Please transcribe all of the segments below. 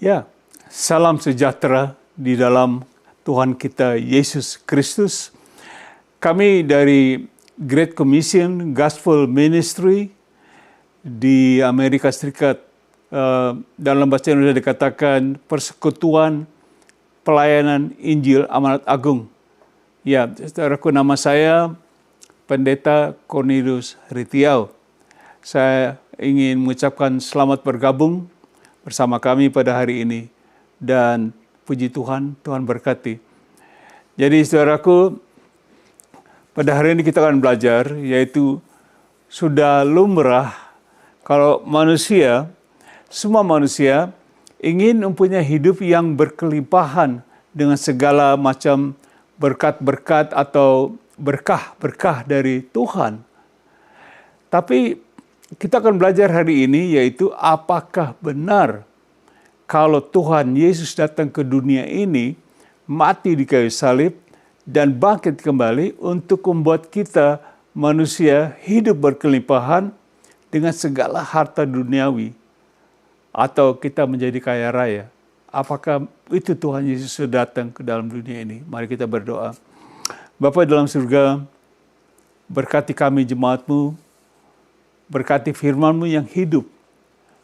Ya, salam sejahtera di dalam Tuhan kita Yesus Kristus. Kami dari Great Commission Gospel Ministry di Amerika Serikat, dalam bahasa Indonesia dikatakan Persekutuan Pelayanan Injil Amanat Agung. Ya, saudaraku, nama saya Pendeta Cornelius Ritiau. Saya ingin mengucapkan selamat bergabung bersama kami pada hari ini. Dan puji Tuhan, Tuhan berkati. Jadi saudaraku, pada hari ini kita akan belajar, yaitu sudah lumrah kalau manusia, semua manusia ingin mempunyai hidup yang berkelimpahan dengan segala macam berkat-berkat atau berkah-berkah dari Tuhan. Tapi kita akan belajar hari ini, yaitu apakah benar kalau Tuhan Yesus datang ke dunia ini, mati di kayu salib, dan bangkit kembali untuk membuat kita manusia hidup berkelimpahan dengan segala harta duniawi, atau kita menjadi kaya raya. Apakah itu Tuhan Yesus sudah datang ke dalam dunia ini? Mari kita berdoa. Bapa dalam surga, berkati kami jemaat-Mu, berkati firman-Mu yang hidup,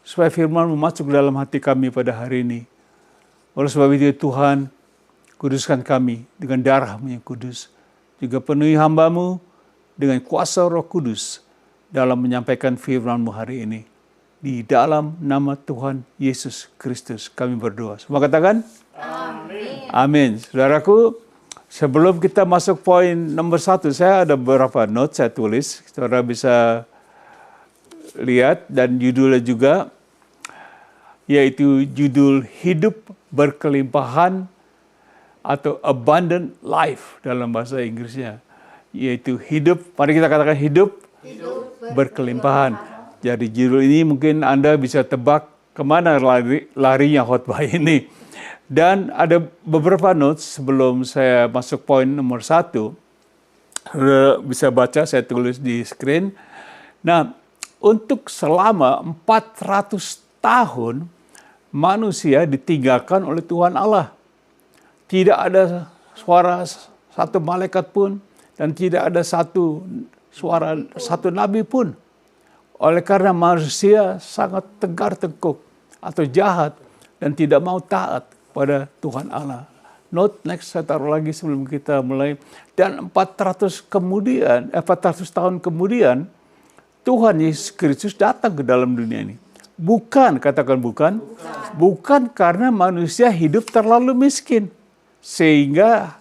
supaya firman-Mu masuk dalam hati kami pada hari ini. Oleh sebab itu Tuhan, kuduskan kami dengan darah-Mu yang kudus. Juga penuhi hamba-Mu dengan kuasa Roh Kudus dalam menyampaikan firman-Mu hari ini. Di dalam nama Tuhan Yesus Kristus kami berdoa. Semua katakan? Amin. Amin. Saudaraku, sebelum kita masuk poin nomor 1, saya ada beberapa note saya tulis. Saudara bisa lihat, dan judulnya juga, yaitu judul Hidup Berkelimpahan atau Abundant Life dalam bahasa Inggrisnya. Yaitu hidup, mari kita katakan hidup berkelimpahan. Jadi judul ini mungkin Anda bisa tebak kemana larinya khotbah ini. Dan ada beberapa notes sebelum saya masuk poin nomor 1. Bisa baca, saya tulis di screen. Nah, untuk selama 400 tahun, manusia ditinggalkan oleh Tuhan Allah. Tidak ada suara satu malaikat pun, dan tidak ada suara satu nabi pun. Oleh karena manusia sangat tegar tengkuk atau jahat dan tidak mau taat pada Tuhan Allah. Note next, saya taruh lagi sebelum kita mulai. Dan 400 tahun kemudian, Tuhan Yesus Kristus datang ke dalam dunia ini. Bukan, katakan bukan. Bukan karena manusia hidup terlalu miskin, sehingga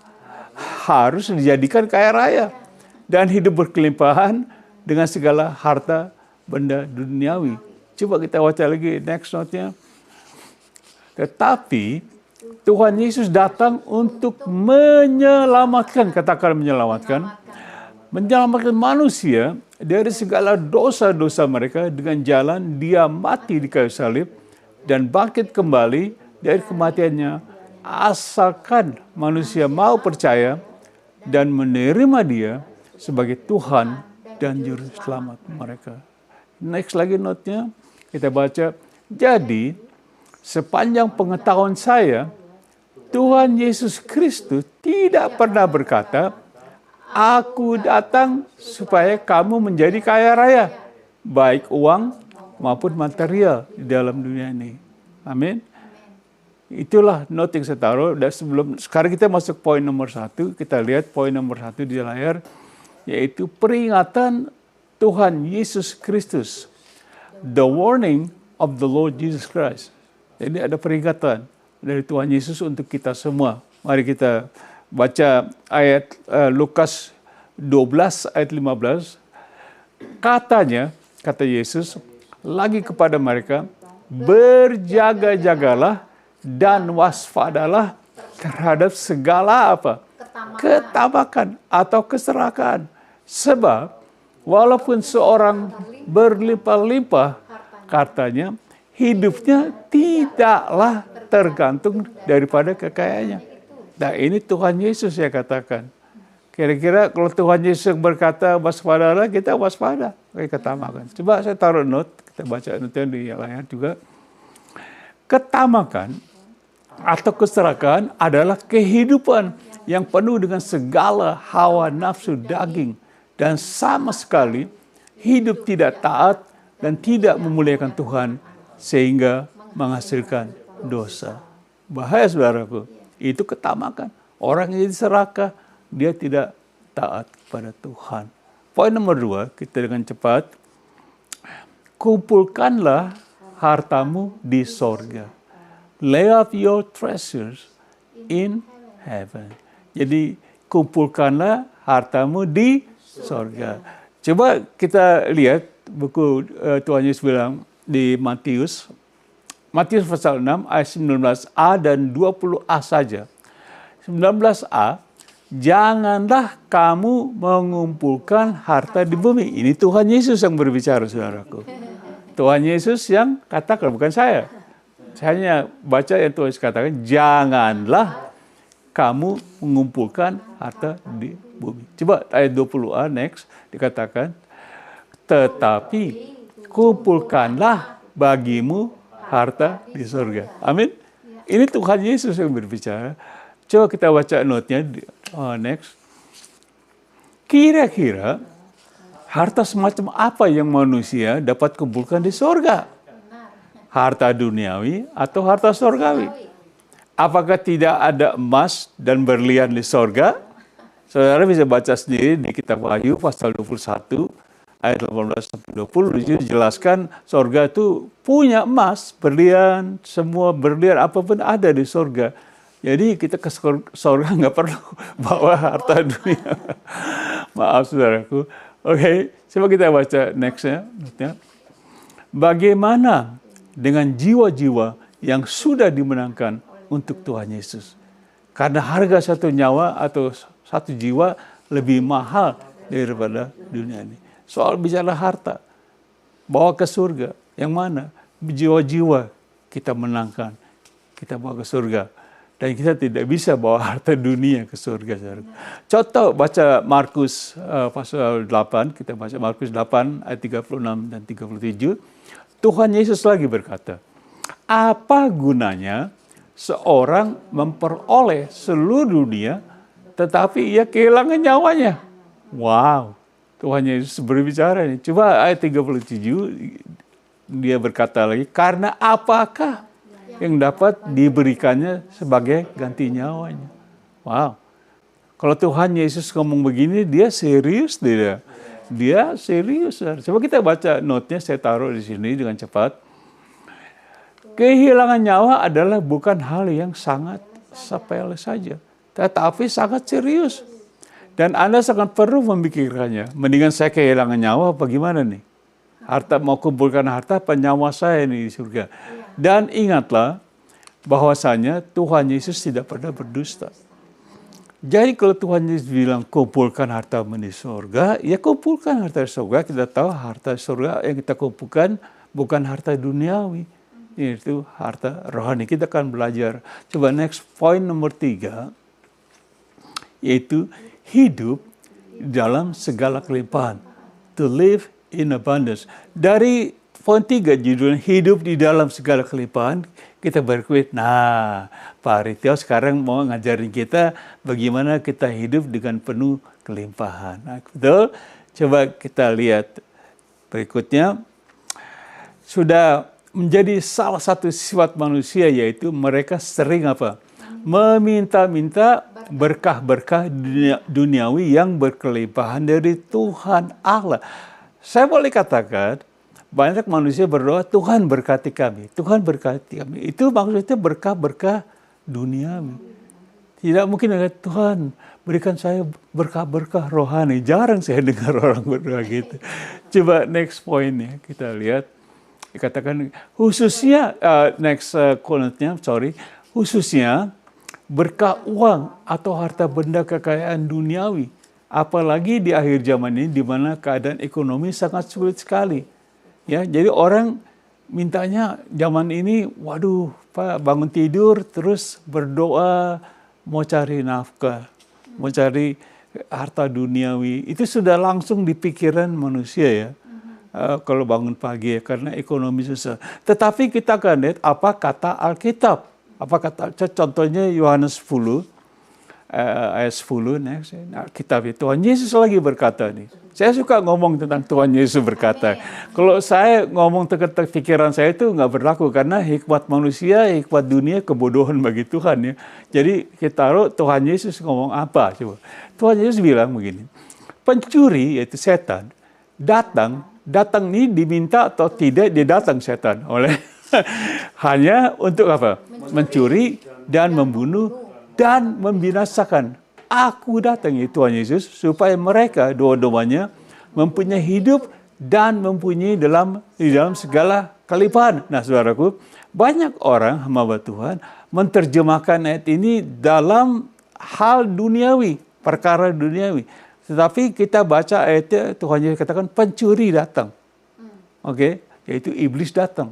harus dijadikan kaya raya dan hidup berkelimpahan dengan segala harta benda duniawi. Coba kita baca lagi next note-nya. Tetapi Tuhan Yesus datang untuk menyelamatkan, katakan menyelamatkan manusia dari segala dosa-dosa mereka dengan jalan Dia mati di kayu salib dan bangkit kembali dari kematiannya, asalkan manusia mau percaya dan menerima Dia sebagai Tuhan dan Juru Selamat mereka. Next lagi note-nya, kita baca. Jadi, sepanjang pengetahuan saya, Tuhan Yesus Kristus tidak pernah berkata, "Aku datang supaya kamu menjadi kaya raya," baik uang maupun material di dalam dunia ini. Amin. Itulah note yang saya taruh. Dan sekarang kita masuk poin nomor 1. Kita lihat poin nomor 1 di layar, yaitu peringatan Tuhan Yesus Kristus. The warning of the Lord Jesus Christ. Jadi ada peringatan dari Tuhan Yesus untuk kita semua. Mari kita baca ayat Lukas 12 ayat 15. Katanya, kata Yesus lagi kepada mereka, "Berjaga-jagalah dan waspadalah terhadap segala apa? Ketamakan atau keserakahan. Sebab walaupun seorang berlimpah-limpah, katanya, hidupnya tidaklah tergantung daripada kekayaannya." Nah, ini Tuhan Yesus yang katakan. Kira-kira kalau Tuhan Yesus berkata waspadalah, kita waspada. Ketamakan. Coba saya taruh note, kita baca note di layar juga. Ketamakan atau keserakahan adalah kehidupan yang penuh dengan segala hawa nafsu daging dan sama sekali hidup tidak taat dan tidak memuliakan Tuhan sehingga menghasilkan dosa. Bahaya saudaraku, itu ketamakan. Orang yang jadi serakah, dia tidak taat kepada Tuhan. Poin nomor 2, kita dengan cepat. Kumpulkanlah hartamu di sorga. Lay up your treasures in heaven. Jadi kumpulkanlah hartamu di sorga. Coba kita lihat buku Tuhan Yesus bilang di Matius pasal 6 ayat 19a dan 20a saja. 19a, janganlah kamu mengumpulkan harta di bumi. Ini Tuhan Yesus yang berbicara, saudaraku. Tuhan Yesus yang katakan, bukan saya. Saya hanya baca yang Tuhan Yesus katakan, janganlah kamu mengumpulkan harta di bumi. Coba ayat 20a next, dikatakan, tetapi kumpulkanlah bagimu harta di surga. Amin. Ini Tuhan Yesus yang berbicara. Coba kita baca note-nya. Next. Kira-kira harta semacam apa yang manusia dapat kumpulkan di surga? Harta duniawi atau harta surgawi? Apakah tidak ada emas dan berlian di surga? Saudara bisa baca sendiri di kitab Wahyu pasal 21 ayat 18-20 dijelaskan surga itu punya emas, berlian, semua berlian apapun ada di surga. Jadi kita ke surga nggak perlu bawa harta dunia. Maaf saudaraku. Oke, coba kita baca next-nya. Bagaimana dengan jiwa-jiwa yang sudah dimenangkan untuk Tuhan Yesus? Karena harga satu nyawa atau satu jiwa lebih mahal daripada dunia ini. Soal bicara harta, bawa ke surga. Yang mana? Jiwa-jiwa kita menangkan, kita bawa ke surga. Dan kita tidak bisa bawa harta dunia ke surga. Contoh, baca Markus pasal 8, kita baca Markus 8 ayat 36 dan 37. Tuhan Yesus lagi berkata, apa gunanya seorang memperoleh seluruh dunia tetapi ia kehilangan nyawanya? Wow, Tuhan Yesus berbicara ini. Coba ayat 37, dia berkata lagi, karena apakah yang dapat diberikannya sebagai ganti nyawanya? Wow. Kalau Tuhan Yesus ngomong begini, dia serius tidak? Dia serius. Coba kita baca note-nya, saya taruh di sini dengan cepat. Kehilangan nyawa adalah bukan hal yang sangat sepele saja, tetapi sangat serius. Dan Anda sangat perlu memikirkannya. Mendingan saya kehilangan nyawa apa gimana nih? Harta, mau kumpulkan harta apa nyawa saya nih di surga? Dan ingatlah bahwasanya Tuhan Yesus tidak pernah berdusta. Jadi kalau Tuhan Yesus bilang kumpulkan harta di surga, ya kumpulkan harta di surga. Kita tahu harta surga yang kita kumpulkan bukan harta duniawi. Itu harta rohani. Kita akan belajar. Coba next, point nomor 3. Yaitu hidup dalam segala kelimpahan. To live in abundance. Dari poin 3 judulnya hidup di dalam segala kelimpahan, kita berkuit. Nah, Pak Ritio sekarang mau ngajarin kita bagaimana kita hidup dengan penuh kelimpahan. Nah, betul? Coba kita lihat berikutnya. Sudah menjadi salah satu sifat manusia, yaitu mereka sering apa? Meminta-minta berkah-berkah duniawi yang berkelimpahan dari Tuhan Allah. Saya boleh katakan, banyak manusia berdoa, Tuhan berkati kami, Tuhan berkati kami. Itu maksudnya berkah-berkah duniawi. Tidak mungkin ada Tuhan berikan saya berkah-berkah rohani. Jarang saya dengar orang berdoa gitu. Coba next point-nya kita lihat. Dikatakan khususnya, khususnya berkah uang atau harta benda kekayaan duniawi. Apalagi di akhir zaman ini di mana keadaan ekonomi sangat sulit sekali. Ya, jadi orang mintanya zaman ini, waduh Pak, bangun tidur terus berdoa mau cari nafkah, mau cari harta duniawi. Itu sudah langsung di pikiran manusia ya. Kalau bangun pagi ya, karena ekonomi susah. Tetapi kita akan lihat apa kata Alkitab. Apa kata contohnya Yohanes 10 ayat 10 kitab Tuhan Yesus lagi berkata nih. Saya suka ngomong tentang Tuhan Yesus berkata. Kalau saya ngomong tentang pikiran saya itu nggak berlaku karena hikmat manusia, hikmat dunia, kebodohan bagi Tuhan ya. Jadi kita taruh Tuhan Yesus ngomong apa coba. Tuhan Yesus bilang begini. Pencuri yaitu setan datang ini diminta atau tidak dia datang setan oleh hanya untuk apa? Mencuri dan membunuh dan membinasakan. Aku datang ya Tuhan Yesus supaya mereka dua-duanya mempunyai hidup dan mempunyai di dalam segala kelimpahan. Nah, saudaraku, banyak orang hamba Tuhan menerjemahkan ayat ini dalam hal duniawi, perkara duniawi. Tetapi kita baca ayatnya Tuhan Yesus katakan pencuri datang. Oke, yaitu iblis datang.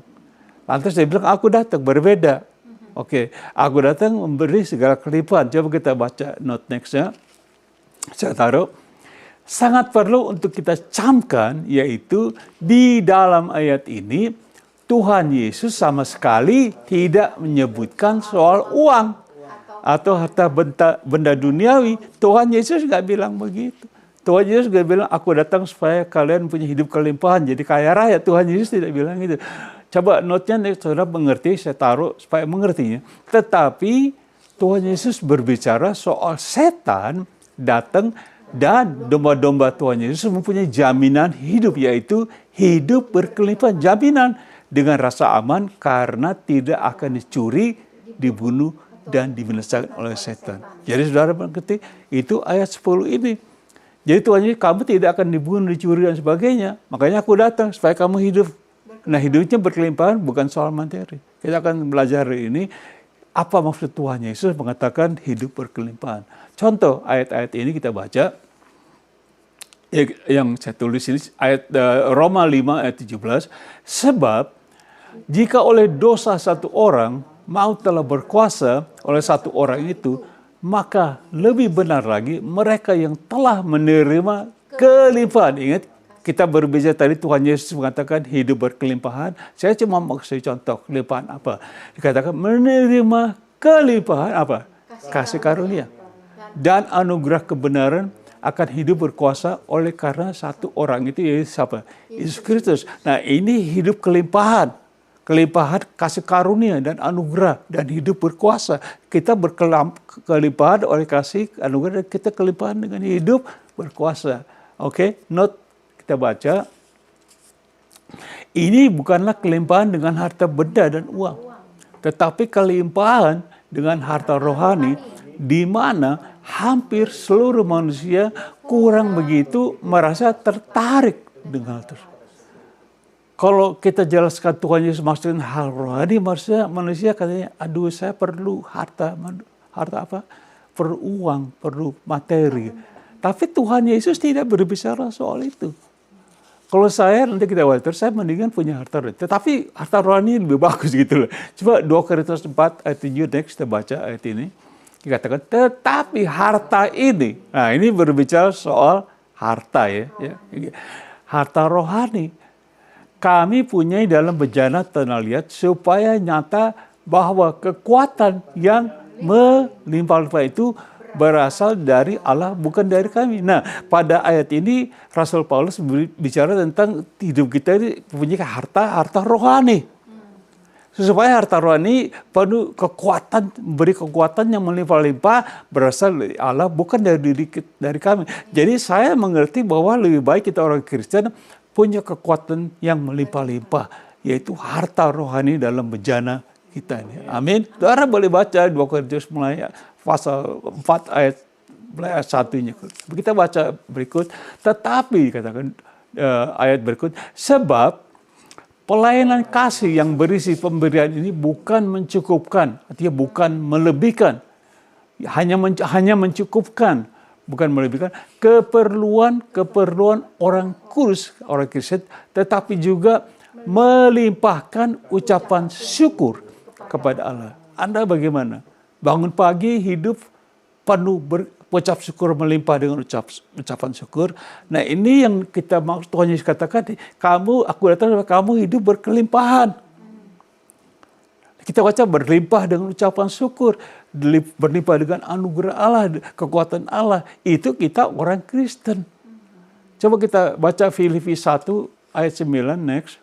Lantas dia bilang aku datang berbeda. Oke, aku datang memberi segala kelimpahan. Coba kita baca note next-nya. Saya taruh. Sangat perlu untuk kita camkan, yaitu di dalam ayat ini, Tuhan Yesus sama sekali tidak menyebutkan soal uang atau harta benda duniawi. Tuhan Yesus nggak bilang begitu. Tuhan Yesus nggak bilang, aku datang supaya kalian punya hidup kelimpahan, jadi kaya raya. Tuhan Yesus tidak bilang gitu. Coba note-nya saudara mengerti, saya taruh supaya mengertinya. Tetapi Tuhan Yesus berbicara soal setan datang dan domba-domba Tuhan Yesus mempunyai jaminan hidup, yaitu hidup berkelimpahan. Jaminan dengan rasa aman karena tidak akan dicuri, dibunuh, dan dibinasakan oleh setan. Jadi saudara mengerti, itu ayat 10 ini. Jadi Tuhan Yesus, kamu tidak akan dibunuh, dicuri, dan sebagainya. Makanya aku datang supaya kamu hidup. Nah, hidupnya berkelimpahan bukan soal materi. Kita akan belajar ini apa maksud Tuhan Yesus mengatakan hidup berkelimpahan. Contoh ayat-ayat ini kita baca. Yang saya tulis ini ayat Roma 5 ayat 17. Sebab jika oleh dosa satu orang maut telah berkuasa oleh satu orang itu, maka lebih benar lagi mereka yang telah menerima kelimpahan. Ingat, kita berbicara tadi Tuhan Yesus mengatakan hidup berkelimpahan. Saya cuma maksud contoh kelimpahan apa. Dikatakan menerima kelimpahan apa? Kasih karunia. Dan anugerah kebenaran akan hidup berkuasa oleh karena satu orang itu yaitu siapa? Yesus Kristus. Nah, ini hidup kelimpahan. Kelimpahan kasih karunia dan anugerah dan hidup berkuasa. Kita berkelimpahan oleh kasih anugerah dan kita kelimpahan dengan hidup berkuasa. Oke, note. Kita baca, ini bukanlah kelimpahan dengan harta benda dan uang, tetapi kelimpahan dengan harta rohani, di mana hampir seluruh manusia kurang begitu merasa tertarik dengan hal tersebut. Kalau kita jelaskan Tuhan Yesus maksudnya hal rohani, manusia katanya, aduh saya perlu harta apa? Perlu uang, perlu materi. Tapi Tuhan Yesus tidak berbicara soal itu. Kalau saya, nanti kita wajar, saya mendingan punya harta rohani. Tetapi harta rohani lebih bagus gitu loh. Coba 2 Korintus 4 ayat 7, next kita baca ayat ini. Dikatakan, tetapi harta ini. Nah, ini berbicara soal harta ya. Harta rohani. Kami punyai dalam bejana tanah liat supaya nyata bahwa kekuatan yang melimpah-limpah itu berasal dari Allah, bukan dari kami. Nah, pada ayat ini Rasul Paulus bicara tentang hidup kita ini punya harta rohani. Supaya harta rohani penuh kekuatan, beri kekuatan yang melimpah-limpah berasal dari Allah, bukan dari kami. Jadi saya mengerti bahwa lebih baik kita orang Kristen punya kekuatan yang melimpah-limpah, yaitu harta rohani dalam bejana kita ini. Amin. Saudara boleh baca 2 Korintus mulai pasal 4 ayat 1-nya. Kita baca berikut. Tetapi katakan ayat berikut, sebab pelayanan kasih yang berisi pemberian ini bukan mencukupkan, artinya bukan melebihkan, hanya mencukupkan, bukan melebihkan keperluan orang kudus, orang Kristen, tetapi juga melimpahkan ucapan syukur kepada Allah. Anda bagaimana? Bangun pagi, hidup penuh berucap syukur, melimpah dengan ucapan syukur. Nah, ini yang kita maksud Tuhan Yesus katakan, aku datang supaya kamu hidup berkelimpahan. Kita baca berlimpah dengan ucapan syukur, berlimpah dengan anugerah Allah, kekuatan Allah. Itu kita orang Kristen. Coba kita baca Filipi 1 ayat 9 next.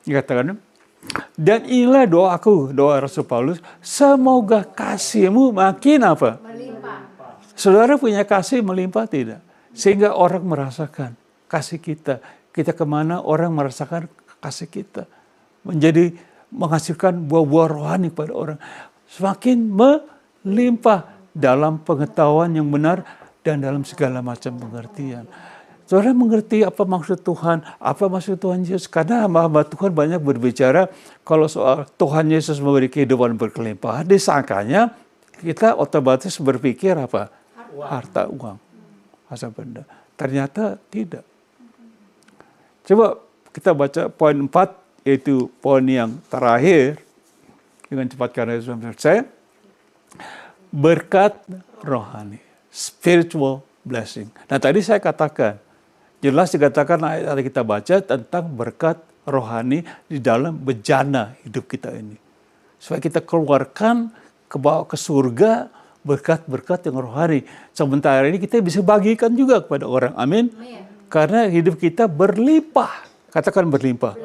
Dikatakan, dan inilah doaku, doa Rasul Paulus, semoga kasihmu makin apa? Melimpah. Saudara punya kasih melimpah tidak? Sehingga orang merasakan kasih kita. Kita kemana orang merasakan kasih kita. Menjadi menghasilkan buah-buah rohani pada orang. Semakin melimpah dalam pengetahuan yang benar dan dalam segala macam pengertian. Saudara mengerti apa maksud Tuhan, apa maksud Tuhan Yesus. Karena hamba Tuhan banyak berbicara kalau soal Tuhan Yesus memberi kehidupan berkelimpahan, disangkanya kita otomatis berpikir apa? Harta, uang, harta benda. Ternyata tidak. Coba kita baca poin 4, yaitu poin yang terakhir. Dengan cepat karena sudah selesai. Berkat rohani. Spiritual blessing. Nah tadi saya katakan, jelas dikatakan ayat kita baca tentang berkat rohani di dalam bejana hidup kita ini. Supaya kita keluarkan ke surga berkat-berkat yang rohani. Sementara ini kita bisa bagikan juga kepada orang. Amin. Karena hidup kita berlimpah. Katakan berlimpah.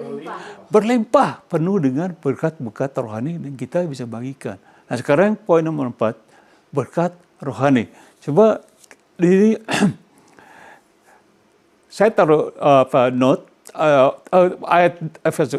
Berlimpah penuh dengan berkat-berkat rohani yang kita bisa bagikan. Nah sekarang poin nomor 4, berkat rohani. Coba ini saya taruh note ayat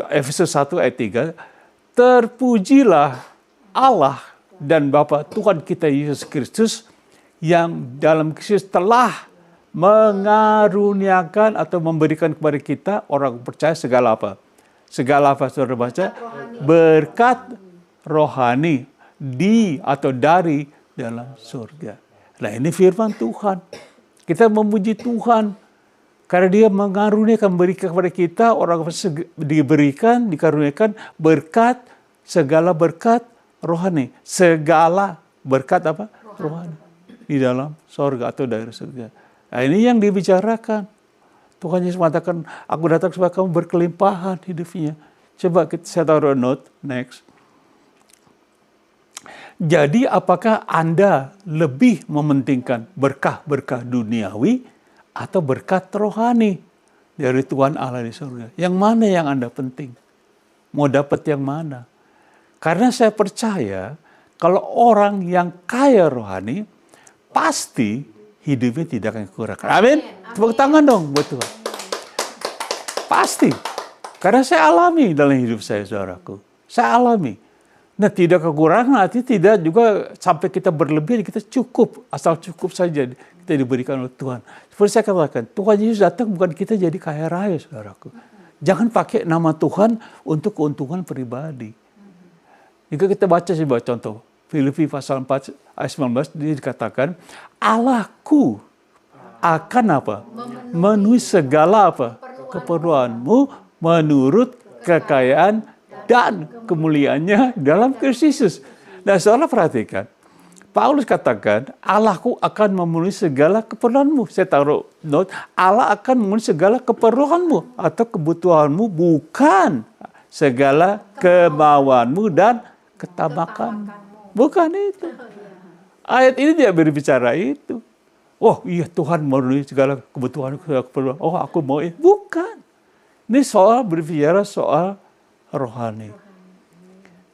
Efesus 1 ayat 3. Terpujilah Allah dan Bapa Tuhan kita Yesus Kristus yang dalam Kristus telah mengaruniakan atau memberikan kepada kita orang percaya segala apa? Segala apa saudara baca? Berkat rohani di atau dari dalam surga. Nah ini firman Tuhan. Kita memuji Tuhan. Karena dia mengaruniakan, memberikan kepada kita, orang diberikan, dikaruniakan berkat, segala berkat rohani. Segala berkat apa? Rohani. Di dalam surga atau dari surga. Nah ini yang dibicarakan. Tuhan Yesus mengatakan, aku datang supaya kamu berkelimpahan hidupnya. Coba saya taruh note, next. Jadi apakah Anda lebih mementingkan berkah-berkah duniawi atau berkat rohani dari Tuhan Allah di surga? Yang mana yang Anda penting? Mau dapat yang mana? Karena saya percaya kalau orang yang kaya rohani, pasti hidupnya tidak akan kekurangan. Amin. Tepuk tangan dong buat Tuhan. Pasti. Karena saya alami dalam hidup saya, saudaraku. Saya alami. Nah, tidak kekurangan, artinya tidak juga sampai kita berlebih, kita cukup. Asal cukup saja kita diberikan oleh Tuhan. Seperti saya katakan, Tuhan Yesus datang bukan kita jadi kaya raya, saudaraku. Jangan pakai nama Tuhan untuk keuntungan pribadi. Jika kita baca sebuah contoh. Filipi pasal 4 ayat 19 dikatakan, Allahku akan apa? Memenuhi segala apa? Keperluanmu menurut kekayaan dan kemuliaannya dalam Kristus. Nah, saudara perhatikan. Paulus katakan, Allahku akan memenuhi segala keperluanmu. Saya taruh note, Allah akan memenuhi segala keperluanmu atau kebutuhanmu, bukan segala kemauanmu dan ketamakanmu. Bukan itu. Ayat ini tidak berbicara itu. Oh iya Tuhan memenuhi segala kebutuhan, segala keperluan. Oh aku mau ini. Bukan. Ini soal berbicara soal rohani.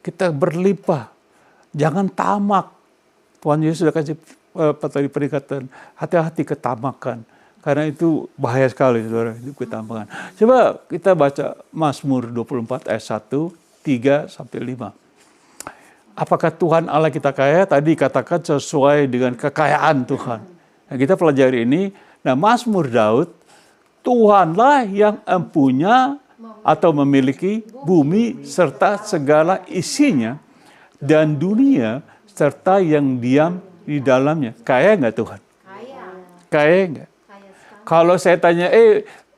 Kita berlimpah. Jangan tamak. Tuhan Yesus sudah kasih tadi peringatan. Hati-hati ketamakan. Karena itu bahaya sekali, saudara. Hidup ketamakan. Coba kita baca Mazmur 24 ayat 1, 3-5. Apakah Tuhan Allah kita kaya? Tadi katakan sesuai dengan kekayaan Tuhan. Nah, kita pelajari ini. Nah, Mazmur Daud, Tuhanlah yang empunya atau memiliki bumi serta segala isinya dan dunia serta yang diam di dalamnya. Kaya nggak Tuhan? Kaya. Kaya nggak? Kalau saya tanya,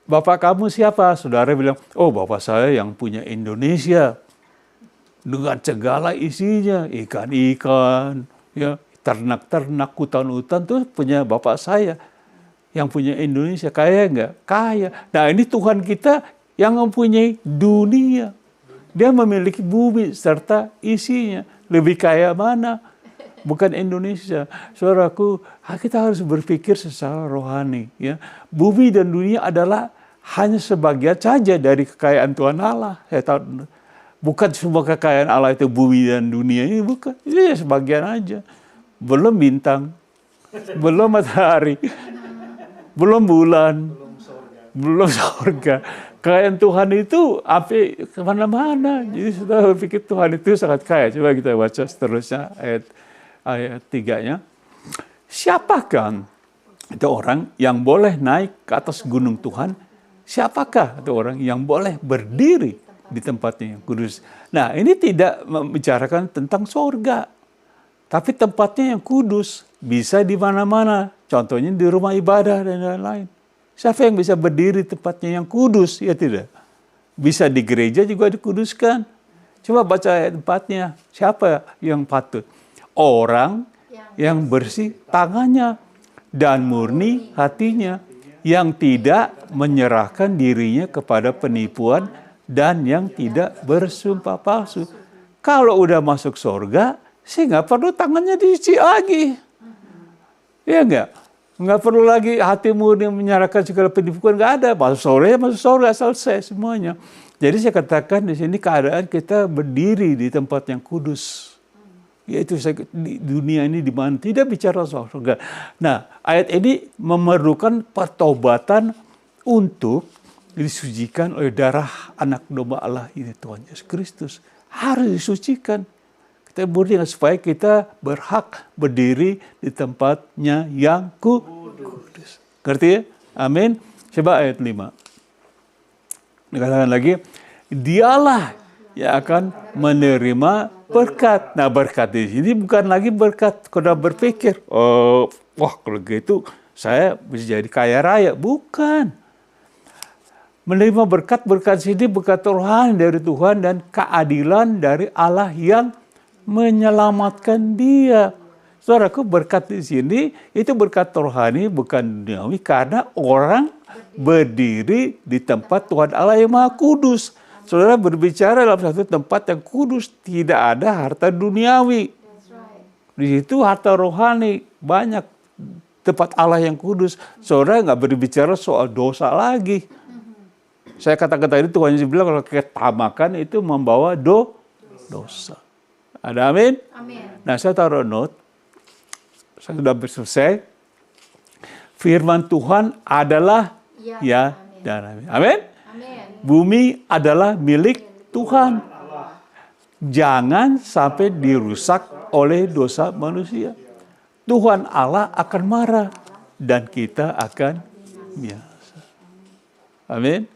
Bapak kamu siapa? Saudara bilang, oh Bapak saya yang punya Indonesia. Dengan segala isinya, ikan-ikan, ya, ternak-ternak, hutan-hutan tuh punya Bapak saya. Yang punya Indonesia, kaya nggak? Kaya. Nah ini Tuhan kita yang mempunyai dunia. Dia memiliki bumi serta isinya. Lebih kaya mana? Bukan Indonesia. Saudaraku, kita harus berpikir secara rohani. Ya. Bumi dan dunia adalah hanya sebagian saja dari kekayaan Tuhan Allah. Saya tahu, bukan semua kekayaan Allah itu bumi dan dunia ini, bukan. Ini sebagian aja. Belum bintang, belum matahari, belum bulan, belum surga. Kekayaan Tuhan itu sampai kemana-mana. Jadi sudah berpikir Tuhan itu sangat kaya. Coba kita baca seterusnya ayat 3-nya. Siapakah itu orang yang boleh naik ke atas gunung Tuhan? Siapakah itu orang yang boleh berdiri di tempatnya yang kudus? Nah, ini tidak membicarakan tentang surga. Tapi tempatnya yang kudus bisa di mana-mana. Contohnya di rumah ibadah dan lain-lain. Siapa yang bisa berdiri tempatnya yang kudus? Ya tidak. Bisa di gereja juga dikuduskan. Coba baca ayat 4-nya. Siapa yang patut? Orang yang bersih tangannya dan murni hatinya, yang tidak menyerahkan dirinya kepada penipuan dan yang tidak bersumpah palsu. Kalau udah masuk surga, sih nggak perlu tangannya dicuci lagi. Ya enggak? Nggak perlu lagi hati murni menyerahkan segala penipuan, nggak ada. Masuk surga, selesai semuanya. Jadi saya katakan di sini keadaan kita berdiri di tempat yang kudus. Yaitu di dunia ini di mana tidak bicara soal surga. Nah, ayat ini memerlukan pertobatan untuk disucikan oleh darah anak domba Allah ini, Tuhan Yesus Kristus. Harus disucikan. Kita murni supaya kita berhak berdiri di tempatnya yang kudus. Ngerti ya? Amin. Coba ayat 5. Dikatakan lagi, dialah yang akan menerima berkat. Nah, berkat di sini bukan lagi berkat kalau berpikir, wah kalau gitu saya bisa jadi kaya raya. Bukan. Menerima berkat sini berkat rohani dari Tuhan dan keadilan dari Allah yang menyelamatkan dia. Saudaraku, berkat di sini itu berkat rohani, bukan duniawi, karena orang berdiri di tempat Tuhan Allah yang Maha Kudus. Saudara berbicara dalam satu tempat yang kudus, tidak ada harta duniawi. Di situ harta rohani banyak, tempat Allah yang kudus. Saudara nggak berbicara soal dosa lagi. Saya katakan tadi Tuhan Yesus bilang kalau ketamakan itu membawa dosa. Ada amin? Amin. Nah, saya taruh note. Saya sudah selesai. Firman Tuhan adalah ya dan amin. Amin? Amin. Bumi adalah milik Tuhan. Jangan sampai dirusak oleh dosa manusia. Tuhan Allah akan marah dan kita akan biasa. Amin.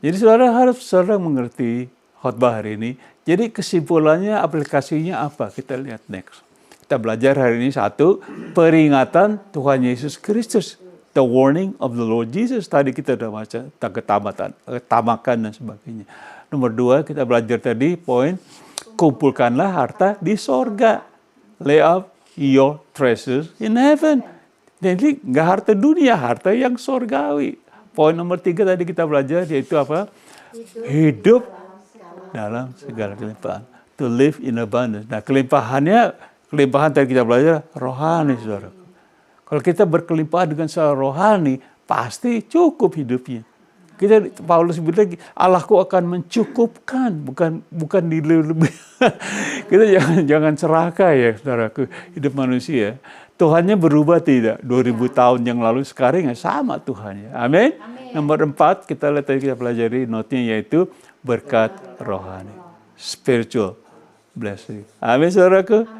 Jadi saudara harus mengerti khotbah hari ini. Jadi kesimpulannya, aplikasinya apa? Kita lihat next. Kita belajar hari ini satu, peringatan Tuhan Yesus Kristus. The warning of the Lord Jesus. Tadi kita sudah baca tentang ketamakan dan sebagainya. Nomor 2, kita belajar tadi poin, kumpulkanlah harta di sorga. Lay up your treasures in heaven. Jadi nggak harta dunia, harta yang sorgawi. Poin nomor 3 tadi kita belajar, yaitu apa? Hidup dalam segala kelimpahan. To live in abundance. Nah, kelimpahan tadi kita belajar rohani, saudara. Kalau kita berkelimpahan dengan secara rohani, pasti cukup hidupnya. Paulus bilang, Allahku akan mencukupkan, bukan dilebih. Kita jangan serakah ya, saudaraku, hidup manusia. Tuhannya berubah tidak? 2000 tahun yang lalu, sekarang ya sama Tuhannya. Amin. Nomor 4, kita lihat tadi kita pelajari notnya, yaitu berkat rohani. Spiritual blessing. Amin, saudaraku.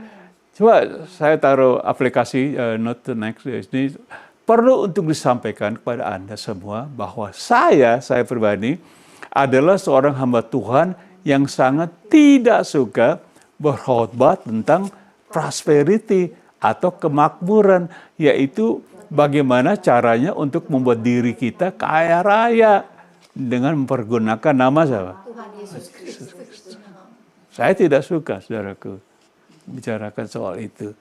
Coba saya taruh aplikasi note to next. Ini perlu untuk disampaikan kepada Anda semua bahwa saya pribadi adalah seorang hamba Tuhan yang sangat tidak suka berkhotbah tentang prosperity atau kemakmuran, yaitu bagaimana caranya untuk membuat diri kita kaya raya dengan mempergunakan nama siapa? Tuhan Yesus Kristus. Saya tidak suka, saudaraku, bicarakan soal itu.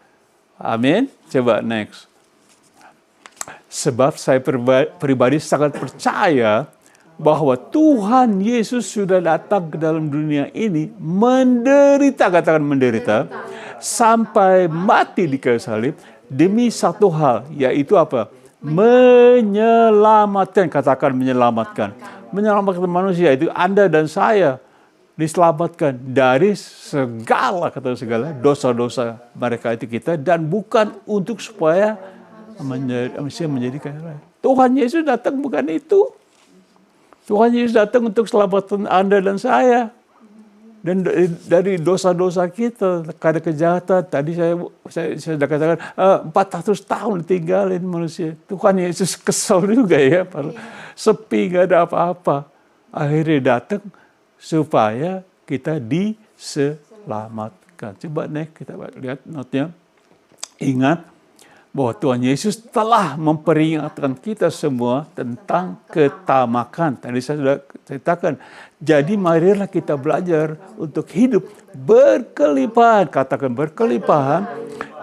Amin. Coba next. Sebab saya pribadi sangat percaya bahwa Tuhan Yesus sudah datang ke dalam dunia ini menderita, katakan menderita, sampai mati di kayu salib demi satu hal, yaitu apa? Menyelamatkan, katakan menyelamatkan. Menyelamatkan manusia, itu Anda dan saya diselamatkan dari segala dosa-dosa mereka itu kita, dan bukan untuk supaya manusia menjadi kaya raya. Tuhan Yesus datang bukan itu. Tuhan Yesus datang untuk selamatkan Anda dan saya. Dan dari dosa-dosa kita, karena kejahatan. Tadi saya sudah katakan 400 tahun ditinggalin manusia. Tuhan Yesus kesal juga ya, sepi, gak ada apa-apa. Akhirnya datang supaya kita diselamatkan. Coba kita lihat notnya. Ingat bahwa Tuhan Yesus telah memperingatkan kita semua tentang ketamakan. Tadi saya sudah ceritakan. Jadi marilah kita belajar untuk hidup berkelimpahan. Katakan berkelimpahan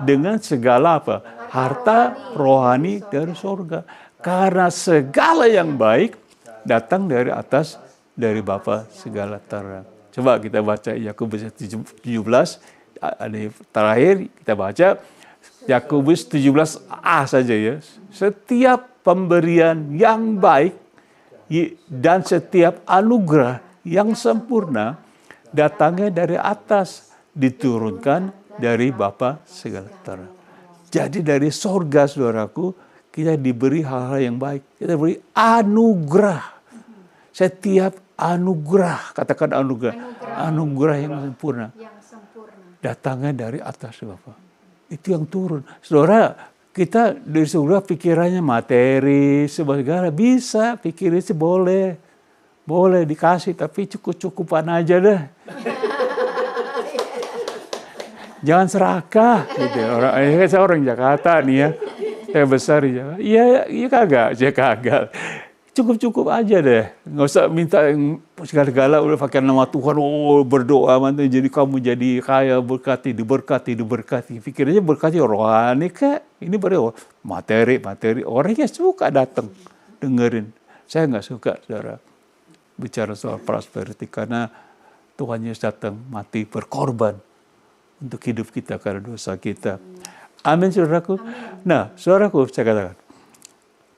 dengan segala apa? Harta rohani dari surga. Karena segala yang baik datang dari atas, dari Bapa segala terang. Coba kita baca Yakobus 17. Ada terakhir kita baca Yakobus 17a saja ya. Setiap pemberian yang baik dan setiap anugerah yang sempurna datangnya dari atas, diturunkan dari Bapa segala terang. Jadi dari sorga, saudaraku, kita diberi hal-hal yang baik. Kita diberi anugerah. Setiap anugerah, katakan anugerah. Anugerah yang sempurna. Datangnya dari atas Bapa. Itu yang turun. Saudara, kita dari surga pikirannya materi, segala bisa, pikirin sih boleh. Boleh dikasih, tapi cukup-cukupan aja deh. Jangan serakah. Gitu. Saya orang Jakarta nih ya. Saya besar di Jakarta. Iya kagak, saya kagak. Cukup-cukup aja deh. Nggak usah minta segala-gala, udah pakai nama Tuhan, berdoa, mantu, jadi kamu jadi kaya, diberkati. Pikirnya berkati rohani kek. Ini baru materi. Orangnya suka datang, dengerin. Saya nggak suka, saudara, bicara soal prosperity, karena Tuhan Yesus datang, mati, berkorban untuk hidup kita karena dosa kita. Amin, saudaraku. Nah, saudaraku, saya katakan,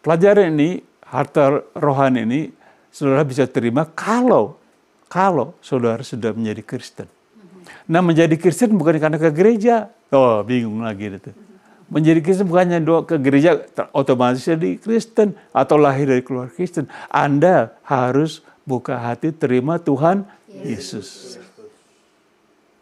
pelajaran ini, harta rohani ini, saudara bisa terima kalau saudara sudah menjadi Kristen. Nah, menjadi Kristen bukan karena ke gereja. Oh, bingung lagi itu. Menjadi Kristen bukannya doa ke gereja, otomatis jadi Kristen atau lahir dari keluarga Kristen. Anda harus buka hati terima Tuhan Yesus.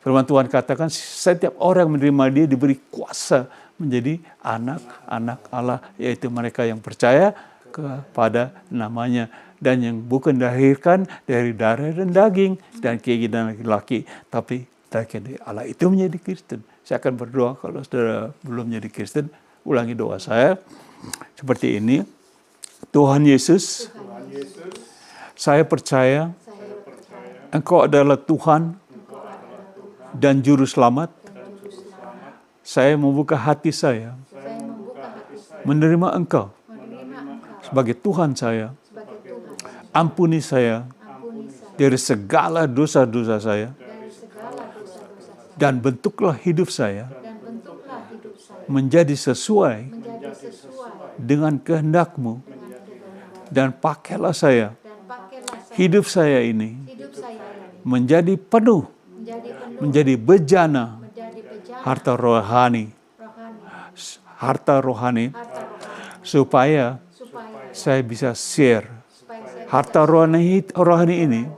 Firman Tuhan katakan setiap orang menerima Dia diberi kuasa menjadi anak-anak Allah, yaitu mereka yang percaya kepada namanya, dan yang bukan dilahirkan dari darah dan daging dan keinginan laki-laki, tapi dari Allah, itu menjadi Kristen. Saya akan berdoa. Kalau saudara belum menjadi Kristen, ulangi doa saya seperti ini. Tuhan Yesus, saya percaya Engkau adalah Tuhan dan Juru Selamat. Saya membuka hati saya menerima Engkau sebagai Tuhan saya. Ampuni saya dari segala dosa-dosa saya, dan bentuklah hidup saya menjadi sesuai dengan kehendak-Mu, dan pakailah saya, hidup saya ini menjadi penuh, menjadi bejana harta rohani, supaya saya bisa share harta rohani ini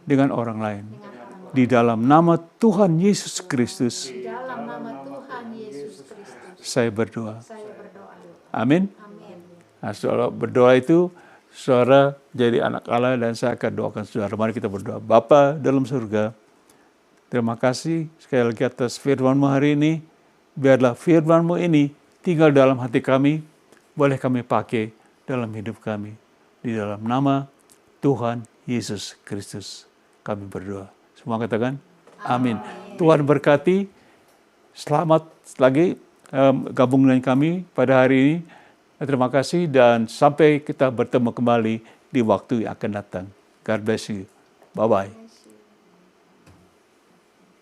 dengan orang lain. Di dalam nama Tuhan Yesus Kristus, saya berdoa. Amin. Nah, saudara berdoa itu, saudara jadi anak Allah, dan saya akan doakan saudara. Mari kita berdoa. Bapa dalam surga, terima kasih sekali lagi atas firman-Mu hari ini. Biarlah firman-Mu ini tinggal dalam hati kami, boleh kami pakai dalam hidup kami. Di dalam nama Tuhan Yesus Kristus kami berdoa. Semua katakan amin. Tuhan berkati. Selamat lagi gabung dengan kami pada hari ini. Terima kasih, dan sampai kita bertemu kembali di waktu yang akan datang. God bless you. Bye-bye.